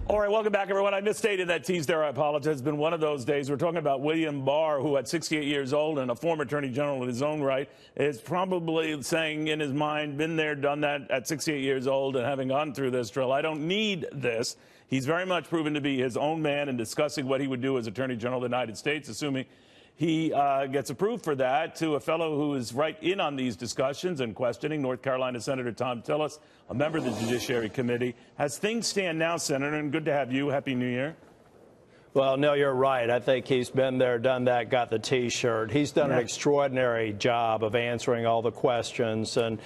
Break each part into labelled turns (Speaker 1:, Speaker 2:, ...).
Speaker 1: All right, welcome back, everyone. I misstated that tease there. I apologize. It's been one of those days. We're talking about William Barr, who at 68 years old and a former attorney general in his own right, is probably saying in his mind, been there, done that at 68 years old and having gone through this drill. I don't need this. He's very much proven to be his own man in discussing what he would do as attorney general of the United States, assuming he gets approved for that, to a fellow who is right in on these discussions and questioning, North Carolina Senator Thom Tillis, a member of the Judiciary Committee. As things stand now, Senator, and good to have you. Happy New Year.
Speaker 2: Well, no, you're right. I think he's been there, done that, got the T-shirt. He's done an extraordinary job of answering all the questions. And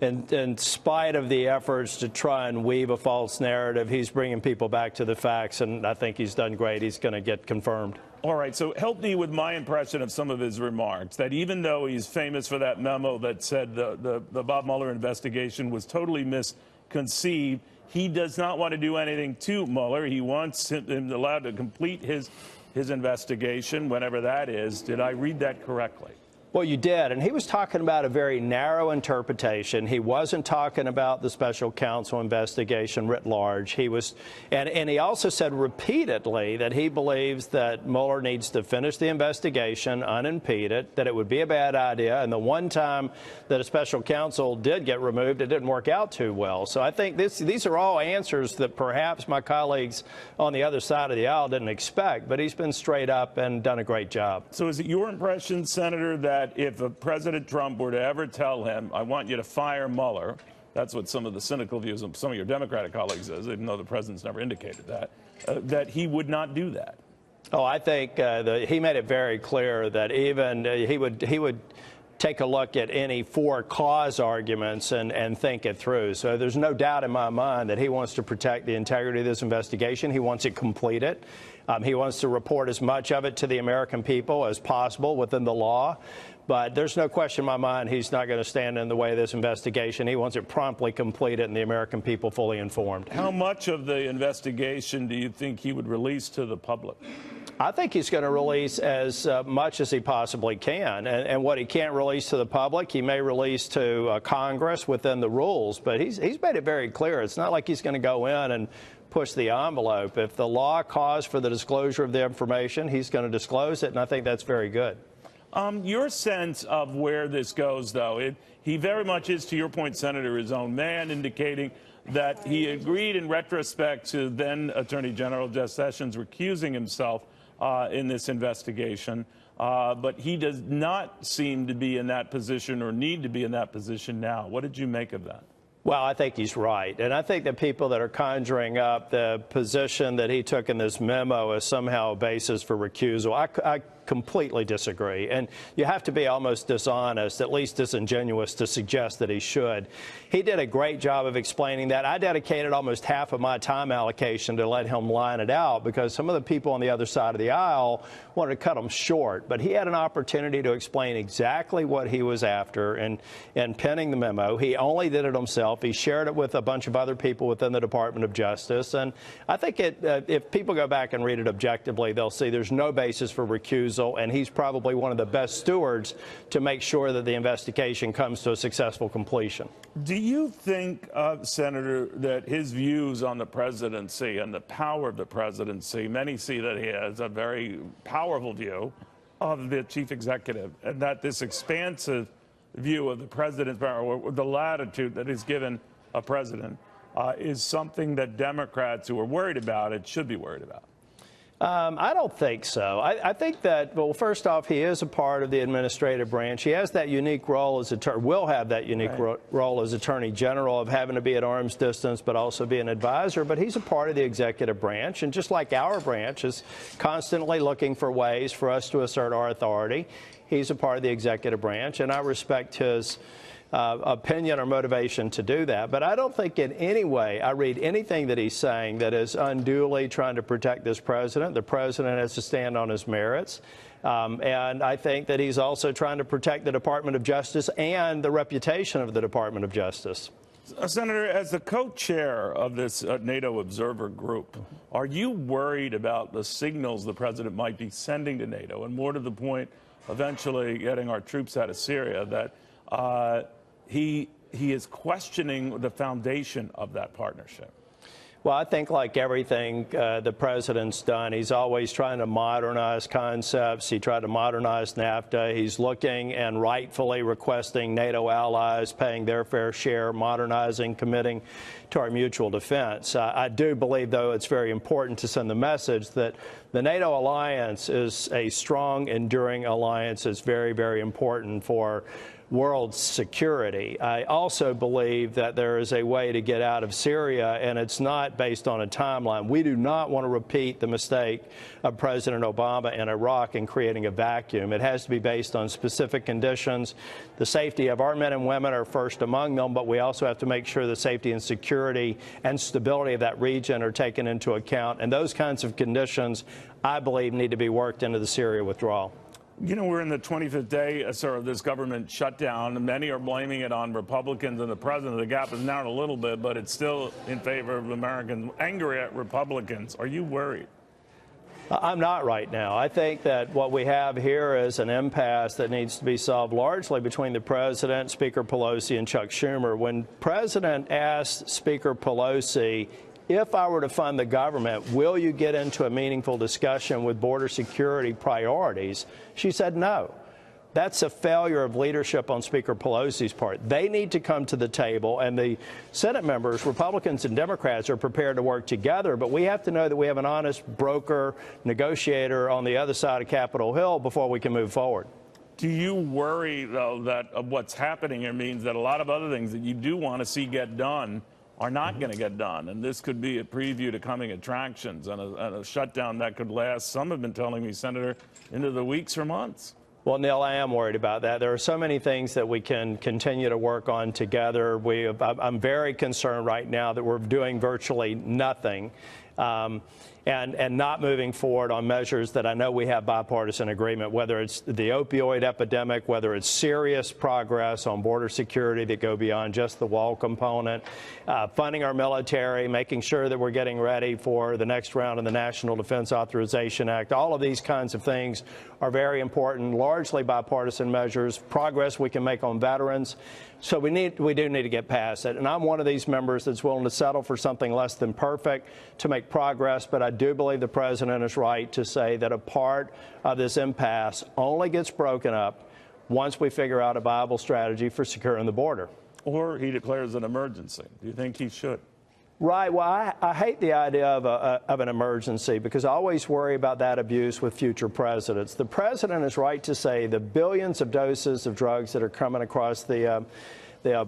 Speaker 2: in spite of the efforts to try and weave a false narrative, he's bringing people back to the facts, and I think he's done great. He's going to get confirmed.
Speaker 1: All right, so help me with my impression of some of his remarks, that even though he's famous for that memo that said the Bob Mueller investigation was totally misconceived, he does not want to do anything to Mueller. He wants him allowed to complete his investigation, whenever that is. Did I read that correctly?
Speaker 2: Well, you did, and he was talking about a very narrow interpretation. He wasn't talking about the special counsel investigation writ large. He was, and he also said repeatedly that he believes that Mueller needs to finish the investigation unimpeded, that it would be a bad idea, and the one time that a special counsel did get removed, it didn't work out too well. So I think these are all answers that perhaps my colleagues on the other side of the aisle didn't expect, but he's been straight up and done a great job.
Speaker 1: So is it your impression, Senator, that if President Trump were to ever tell him, I want you to fire Mueller, that's what some of the cynical views of some of your Democratic colleagues is, even though the president's never indicated that, that he would not do that?
Speaker 2: Oh, I think he made it very clear that even he would take a look at any for-cause arguments and think it through. So there's no doubt in my mind that he wants to protect the integrity of this investigation. He wants it completed. He wants to report as much of it to the American people as possible within the law. But there's no question in my mind he's not going to stand in the way of this investigation. He wants it promptly completed and the American people fully informed.
Speaker 1: How much of the investigation do you think he would release to the public?
Speaker 2: I think he's going to release as much as he possibly can. And what he can't release to the public, he may release to Congress within the rules. But he's made it very clear. It's not like he's going to go in and push the envelope. If the law calls for the disclosure of the information, he's going to disclose it, and I think that's very good.
Speaker 1: Your sense of where this goes, though, he very much is, to your point, Senator, his own man, indicating that he agreed in retrospect to then Attorney General Jeff Sessions recusing himself in this investigation, but he does not seem to be in that position or need to be in that position now. What did you make of that?
Speaker 2: Well, I think he's right. And I think the people that are conjuring up the position that he took in this memo as somehow a basis for recusal, I completely disagree. And you have to be almost dishonest, at least disingenuous, to suggest that he should. He did a great job of explaining that. I dedicated almost half of my time allocation to let him line it out because some of the people on the other side of the aisle wanted to cut him short. But he had an opportunity to explain exactly what he was after in penning the memo. He only did it himself. He shared it with a bunch of other people within the Department of Justice. And I think if people go back and read it objectively, they'll see there's no basis for recusal. And he's probably one of the best stewards to make sure that the investigation comes to a successful completion.
Speaker 1: Do you think, Senator, that his views on the presidency and the power of the presidency, many see that he has a very powerful view of the chief executive, and that this expansive view of the president's power, or the latitude that is given a president, is something that Democrats who are worried about it should be worried about?
Speaker 2: I don't think so. I think that, well, first off, he is a part of the administrative branch. He has that unique role as will have that unique role as Attorney General of having to be at arm's distance but also be an advisor. But he's a part of the executive branch, and just like our branch is constantly looking for ways for us to assert our authority, he's a part of the executive branch, and I respect his opinion or motivation to do that. But I don't think in any way I read anything that he's saying that is unduly trying to protect this president. The president has to stand on his merits. And I think that he's also trying to protect the Department of Justice and the reputation of the Department of Justice.
Speaker 1: Senator, as the co-chair of this NATO observer group, are you worried about the signals the president might be sending to NATO, and more to the point, eventually getting our troops out of Syria, that he is questioning the foundation of that partnership?
Speaker 2: Well, I think like everything the president's done, he's always trying to modernize concepts. He tried to modernize NAFTA. He's looking and rightfully requesting NATO allies paying their fair share, modernizing, committing to our mutual defense. I do believe, though, it's very important to send the message that the NATO alliance is a strong, enduring alliance. It's very, very important for world security. I also believe that there is a way to get out of Syria, and it's not based on a timeline. We do not want to repeat the mistake of President Obama in Iraq in creating a vacuum. It has to be based on specific conditions. The safety of our men and women are first among them, but we also have to make sure the safety and security and stability of that region are taken into account. And those kinds of conditions, I believe, need to be worked into the Syria withdrawal.
Speaker 1: You know, we're in the 25th day, sir, of this government shutdown, and many are blaming it on Republicans and the president. The gap has narrowed a little bit, but it's still in favor of Americans, angry at Republicans. Are you worried?
Speaker 2: I'm not right now. I think that what we have here is an impasse that needs to be solved largely between the president, Speaker Pelosi, and Chuck Schumer. When President asked Speaker Pelosi, if I were to fund the government, will you get into a meaningful discussion with border security priorities? She said no. That's a failure of leadership on Speaker Pelosi's part. They need to come to the table, and the Senate members, Republicans and Democrats, are prepared to work together. But we have to know that we have an honest broker, negotiator on the other side of Capitol Hill before we can move forward.
Speaker 1: Do you worry, though, that what's happening here means that a lot of other things that you do want to see get done are not going to get done, and this could be a preview to coming attractions and a shutdown that could last, some have been telling me, Senator, into the weeks or months?
Speaker 2: Well, Neil, I am worried about that. There are so many things that we can continue to work on together. I'm very concerned right now that we're doing virtually nothing and not moving forward on measures that I know we have bipartisan agreement, whether it's the opioid epidemic, whether it's serious progress on border security that go beyond just the wall component, funding our military, making sure that we're getting ready for the next round of the National Defense Authorization Act. All of these kinds of things are very important, largely bipartisan measures, progress we can make on veterans. So we do need to get past it. And I'm one of these members that's willing to settle for something less than perfect to make progress. But I do believe the president is right to say that a part of this impasse only gets broken up once we figure out a viable strategy for securing the border.
Speaker 1: Or he declares an emergency. Do you think he should?
Speaker 2: Right. Well, I hate the idea of an emergency because I always worry about that abuse with future presidents. The president is right to say the billions of doses of drugs that are coming across the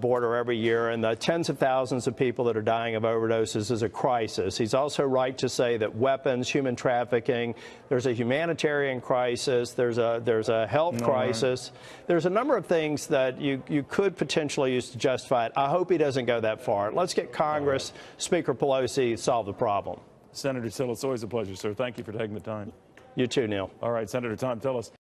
Speaker 2: border every year and the tens of thousands of people that are dying of overdoses is a crisis. He's also right to say that weapons, human trafficking, there's a humanitarian crisis, there's a health crisis. There's a number of things that you could potentially use to justify it. I hope he doesn't go that far. Let's get Congress, Speaker Pelosi, solve the problem.
Speaker 1: Senator Tillis, always a pleasure, sir. Thank you for taking the time.
Speaker 2: You too, Neil.
Speaker 1: All right, Senator Thom Tillis.